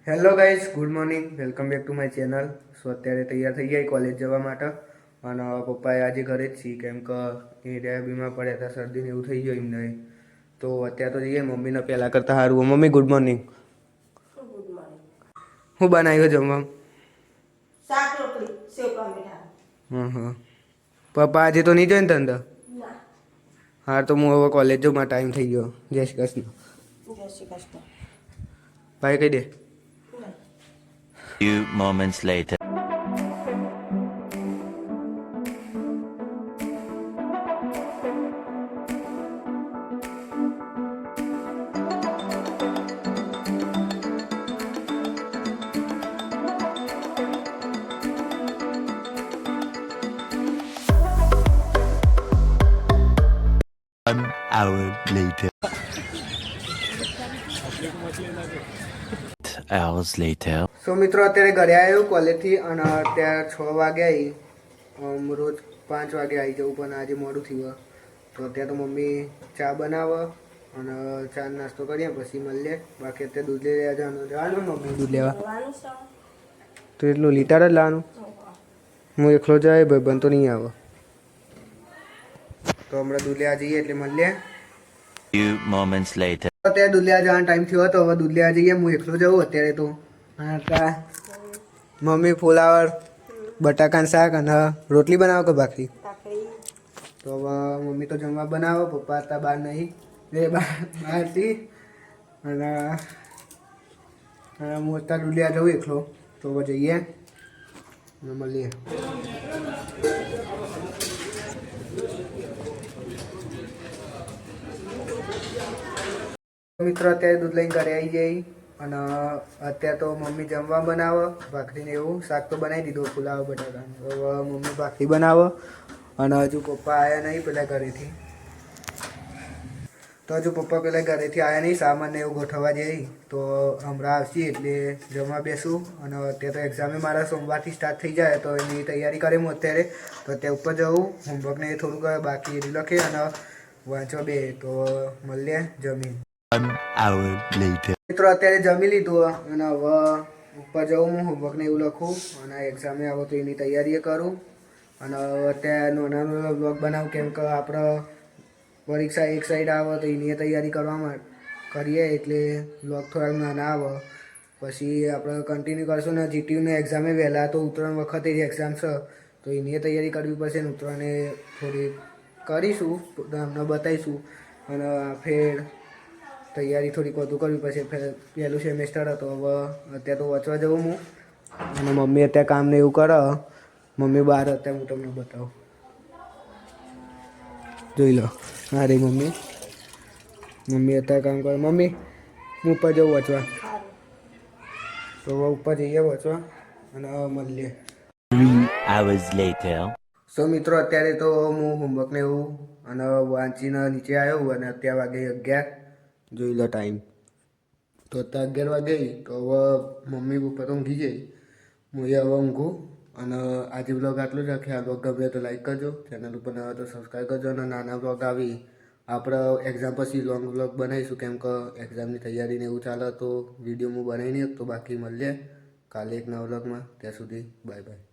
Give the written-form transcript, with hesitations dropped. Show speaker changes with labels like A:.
A: Hello guys, good morning, welcome back to my channel. So અત્યારે તૈયાર થઈ ગયા કોલેજ જવા માટે. અને પપ્પાએ આજે ઘરે જ છીએ કેમ કે એ રહ્યા બીમાર પડ્યા હતા, શરદીને એવું થઈ ગયું એમને. તો અત્યારે તો જઈએ મમ્મીને પહેલાં કરતાં સારું. Mummy good morning. હું બનાવ્યો જમવા?
B: શાક રોટલી સેવ ટમેટા.
A: હા. પપ્પા આજે તો નહીં જાય ને ધંધા? હા, તો હું હવે કોલેજ જવા ટાઈમ થઈ ગયો. જય શ્રી કૃષ્ણ.
B: જય શ્રી કૃષ્ણ.
A: ભાઈ કહી દે.
C: Few moments later. An hour later. Hours later.
A: સો મિત્રો અત્યારે ઘરે આવ્યો કોલેજથી અને અત્યારે 6 વાગે આવી. રોજ 5 વાગે આવી જવું પણ આજે મોડું થયું. તો અત્યારે તો મમ્મી ચા બનાવે અને ચા નાસ્તો કરીએ પછી મળીએ. બાકી અત્યારે દૂધ લેવા જવાનું મમ્મી દૂધ લેવા. તો એટલું લીટર જ લાવવાનું? હું એકલો જાય ભાઈ બન તો નહીં આવે. તો હમણાં દૂધ લેવા જઈએ એટલે મળીએ.
C: Few moments later.
A: અત્યારે દૂધ લેવા જવાનો ટાઈમ થયો હતો, હવે દૂધ લેવા જઈએ. હું એકલો જવું અત્યારે તો. મમ્મી ફુલાવર બટાકાનું શાક અને રોટલી બનાવો કે ભાખરી? તો હવે મમ્મી તો જમવા બનાવો, પપ્પા હતા બહાર નહીં, બહારથી. અને હું અત્યારે દૂધ લેવા જવું એકલો. તો હવે જઈએ અને મળીએ. મિત્રો અત્યારે દૂધ લઈને ઘરે આવી જઈ અને અત્યારે તો મમ્મી જમવા બનાવો, ભાખરીને એવું શાક તો બનાવી દીધું, ફુલાવો બટાકાનું. હવે મમ્મી ભાખરી બનાવો અને હજુ પપ્પા આવ્યા નહીં પેલા ઘરેથી. તો હજુ પપ્પા પેલા ઘરેથી આવ્યા નહીં, સામાન ને એવું ગોઠવવા જઈ. તો હમણાં આવશે એટલે જમવા બેસું. અને અત્યારે તો એક્ઝામે મારા સોમવારથી સ્ટાર્ટ થઈ જાય તો એની તૈયારી કરે હું અત્યારે. તો અત્યારે ઉપર જવું, હોમવર્કને થોડુંક બાકી એરી લખે અને વાંચવા બે. તો મળીએ જમીન.
C: 1 hour later.
A: મિત્રો અત્યારે જમી લીધું અને હવે ઉપર જવું, હું હોમવર્કને એવું લખું અને એક્ઝામે આવો તો એની તૈયારી કરું. અને અત્યારે નાનો બ્લોગ બનાવું કેમ કે આપણે પરીક્ષા એક સાઈડ આવે તો એની તૈયારી કરવામાં કરીએ એટલે બ્લોગ થોડાક નાના આવે. પછી આપણે કન્ટિન્યુ કરશું ને જીટીયુની એક્ઝામે વહેલા તો ઉત્તરાયણ વખતે જ એક્ઝામ છે તો એની તૈયારી કરવી પડશે ને ઉત્તરાયણને થોડી કરીશું, અમને બતાવીશું. અને ફેર તૈયારી થોડીક વધુ કરવી પડશે. પહેલું સેમેસ્ટર હતો, હવે અત્યારે તો વાંચવા જવું હું. અને મમ્મી અત્યારે કામ ને એવું કરે, મમ્મી બહાર અત્યારે હું તમને બતાવું. જોઈ લો, હા રે મમ્મી અત્યારે કામ કરે. મમ્મી હું ઉપર જવું વાંચવા, તો ઉપર જઈએ વાંચવા અને મળીએ.
C: 3 hours later.
A: સો મિત્રો અત્યારે તો હું હોમવર્કને એવું અને વાંચીને નીચે આવ્યો અને અત્યારે વાગે 11. જોઈ લો ટાઈમ. તો અત્યારે 11 વાગે તો હવે મમ્મી પપ્પા તો ઊંઘી જાય, હું હવે ઊંઘું. અને આજે બ્લોગ આટલું જ રાખીએ. આ બ્લોગ ગમે તો લાઈક કરજો, ચેનલ ઉપર નવા તો સબસ્ક્રાઈબ કરજો. અને નાના બ્લોગ આવી આપણે એક્ઝામ પછી લોંગ બ્લોગ બનાવીશું કેમ કે એક્ઝામની તૈયારીને એવું ચાલે તો વિડીયો હું બનાવી નહીં શકતો. બાકી મળીએ કાલે એક નવા બ્લોગમાં. ત્યાં સુધી બાય બાય.